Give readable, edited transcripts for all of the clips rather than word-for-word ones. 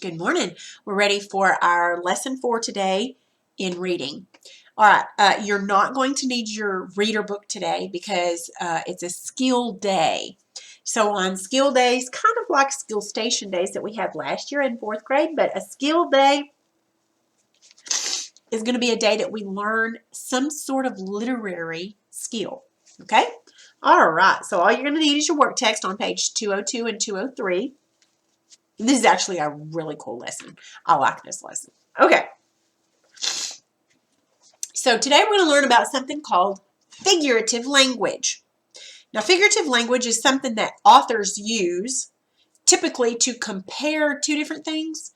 Good morning. We're ready for our lesson for today in reading. All right, you're not going to need your reader book today because it's a skill day. So on skill days, kind of like skill station days that we had last year in 4th grade, but a skill day is going to be a day that we learn some sort of literary skill. Okay? All right, so all you're going to need is your work text on page 202 and 203. This is actually a really cool lesson. I like this lesson. Okay. So today we're going to learn about something called figurative language. Now, figurative language is something that authors use typically to compare two different things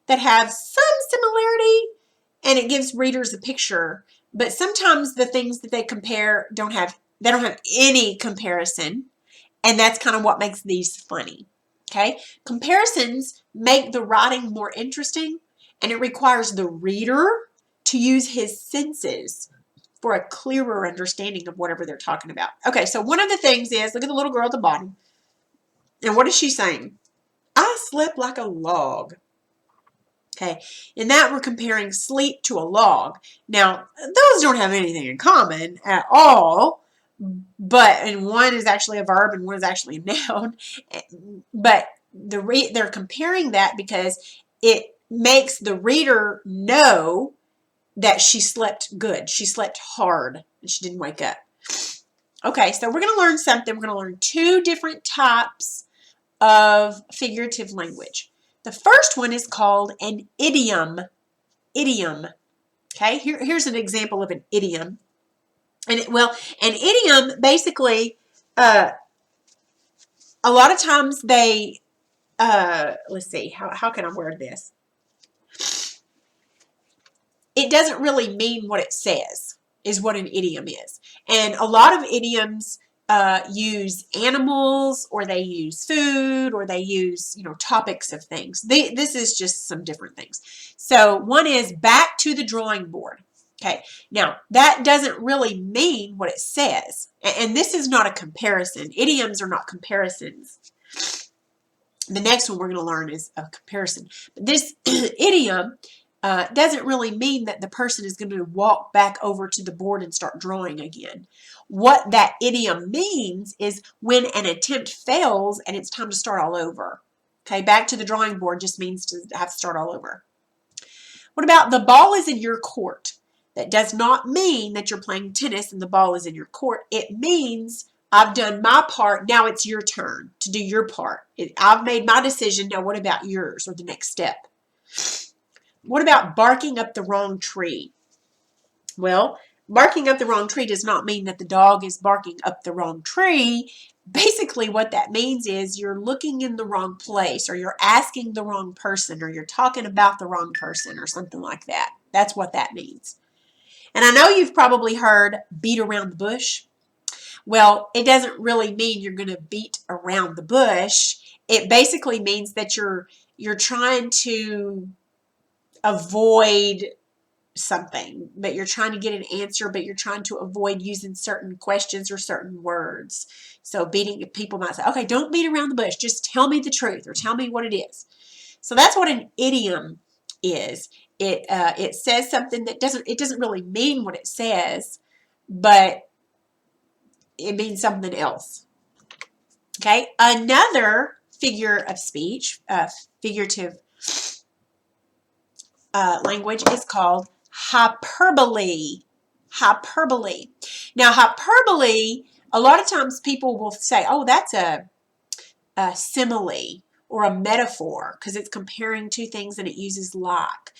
that have some similarity, and it gives readers a picture. But sometimes the things that they compare don't have any comparison, and that's kind of what makes these funny. Okay? Comparisons make the writing more interesting, and it requires the reader to use his senses for a clearer understanding of whatever they're talking about. Okay, so one of the things is, look at the little girl at the bottom. And what is she saying? I slept like a log. Okay, in that we're comparing sleep to a log. Now, those don't have anything in common at all, and one is actually a verb and one is actually a noun. But they're comparing that because it makes the reader know that she slept good. She slept hard and she didn't wake up. Okay, so we're going to learn something. We're going to learn two different types of figurative language. The first one is called an idiom. Idiom. Okay, here's an example of an idiom. An idiom basically, a lot of times they, let's see, how can I word this? It doesn't really mean what it says, is what an idiom is. And a lot of idioms use animals, or they use food, or they use, topics of things. This is just some different things. So one is back to the drawing board. Okay, now that doesn't really mean what it says. And this is not a comparison. Idioms are not comparisons. The next one we're going to learn is a comparison. But this idiom doesn't really mean that the person is going to walk back over to the board and start drawing again. What that idiom means is when an attempt fails and it's time to start all over. Okay, back to the drawing board just means to have to start all over. What about the ball is in your court? That does not mean that you're playing tennis and the ball is in your court. It means I've done my part, now it's your turn to do your part. I've made my decision, now what about yours, or the next step? What about barking up the wrong tree? Well, barking up the wrong tree does not mean that the dog is barking up the wrong tree. Basically, what that means is you're looking in the wrong place, or you're asking the wrong person, or you're talking about the wrong person, or something like that. That's what that means. And I know you've probably heard beat around the bush. Well, it doesn't really mean you're going to beat around the bush. It basically means that you're trying to avoid something, but you're trying to get an answer, but you're trying to avoid using certain questions or certain words. So people might say, okay, don't beat around the bush, just tell me the truth, or tell me what it is. So that's what an idiom is. It says something that doesn't really mean what it says, but it means something else. Okay, another figure of speech, figurative language is called hyperbole. Hyperbole. Now, hyperbole, a lot of times people will say, oh, that's a simile or a metaphor, because it's comparing two things and it uses like.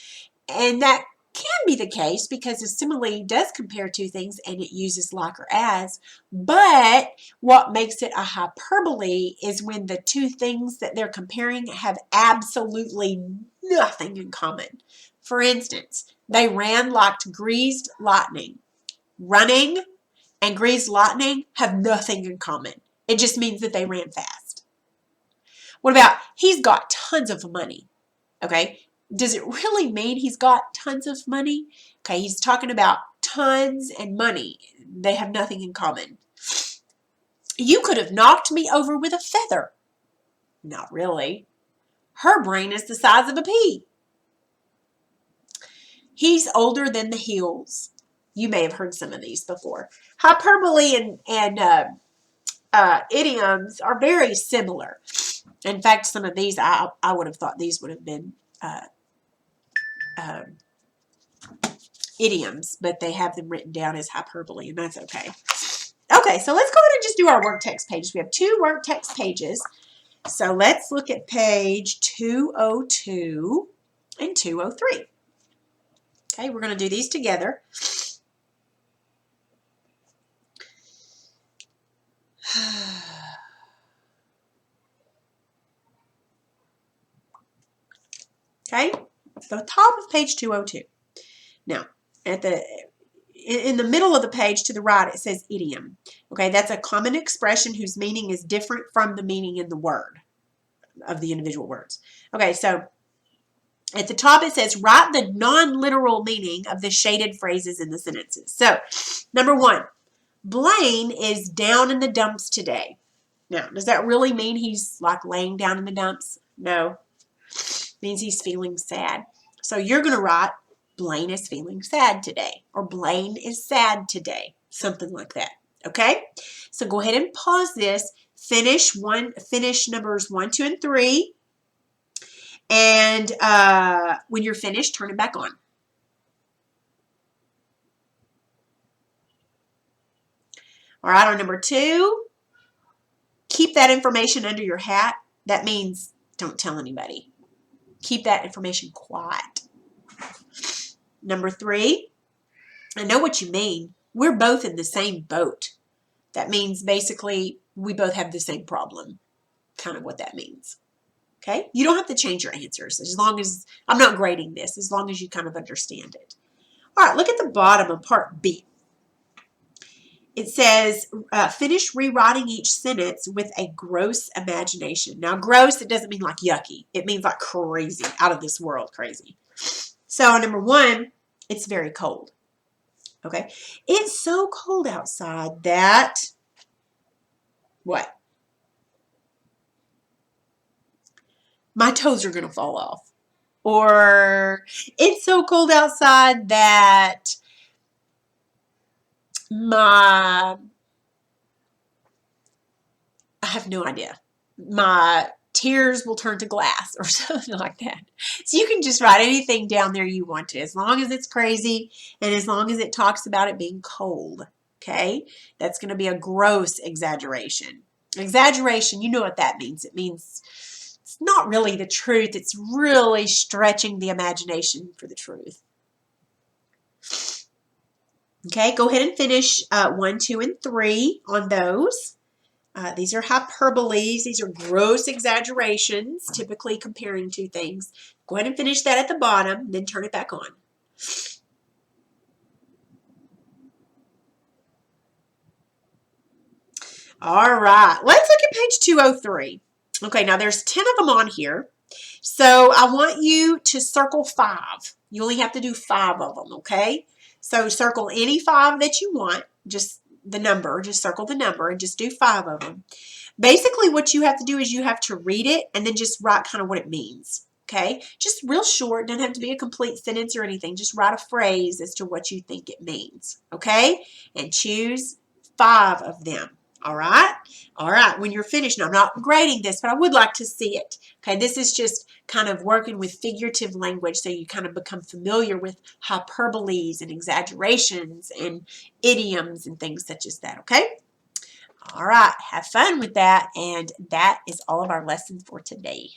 And that can be the case because a simile does compare two things and it uses like or as. But what makes it a hyperbole is when the two things that they're comparing have absolutely nothing in common. For instance, they ran like greased lightning. Running and greased lightning have nothing in common. It just means that they ran fast. What about he's got tons of money? Okay, does it really mean he's got tons of money? Okay, he's talking about tons and money. They have nothing in common. You could have knocked me over with a feather. Not really. Her brain is the size of a pea. He's older than the hills. You may have heard some of these before. Hyperbole and idioms are very similar. In fact, some of these, I would have thought these would have been idioms, but they have them written down as hyperbole, and that's okay. Okay, so let's go ahead and just do our work text pages. We have 2 work text pages. So let's look at page 202 and 203. Okay, we're going to do these together. Okay, the top of page 202. Now, in the middle of the page to the right, it says idiom. Okay, that's a common expression whose meaning is different from the meaning in the word of the individual words. Okay, so at the top it says write the non-literal meaning of the shaded phrases in the sentences. So, number 1, Blaine is down in the dumps today. Now, does that really mean he's like laying down in the dumps? No. It means he's feeling sad. So you're going to write Blaine is feeling sad today, or Blaine is sad today, something like that. Okay? So go ahead and pause this. Finish numbers 1, 2, and 3. And when you're finished, turn it back on. All right, on number 2, keep that information under your hat. That means don't tell anybody. Keep that information quiet. Number 3, I know what you mean. We're both in the same boat. That means basically we both have the same problem. Kind of what that means. Okay? You don't have to change your answers as long as, I'm not grading this, as long as you kind of understand it. All right, look at the bottom of part B. It says, finish rewriting each sentence with a gross imagination. Now, gross, it doesn't mean like yucky. It means like crazy, out of this world crazy. So, number 1, it's very cold. Okay? It's so cold outside that, what? My toes are going to fall off. Or, it's so cold outside that I have no idea. My tears will turn to glass or something like that. So you can just write anything down there you want to, as long as it's crazy and as long as it talks about it being cold. Okay? That's going to be a gross exaggeration. Exaggeration, you know what that means. It means it's not really the truth. It's really stretching the imagination for the truth. Okay, go ahead and finish 1, 2, and 3 on those. These are hyperboles. These are gross exaggerations, typically comparing two things. Go ahead and finish that at the bottom, then turn it back on. All right, let's look at page 203. Okay, now there's 10 of them on here. So I want you to circle 5. You only have to do 5 of them, okay? So circle any 5 that you want, just the number, just circle the number and just do 5 of them. Basically what you have to do is you have to read it and then just write kind of what it means, okay? Just real short, doesn't have to be a complete sentence or anything. Just write a phrase as to what you think it means, okay? And choose 5 of them. All right? All right, when you're finished, now I'm not grading this, but I would like to see it. Okay, this is just kind of working with figurative language so you kind of become familiar with hyperboles and exaggerations and idioms and things such as that, okay? All right, have fun with that, and that is all of our lessons for today.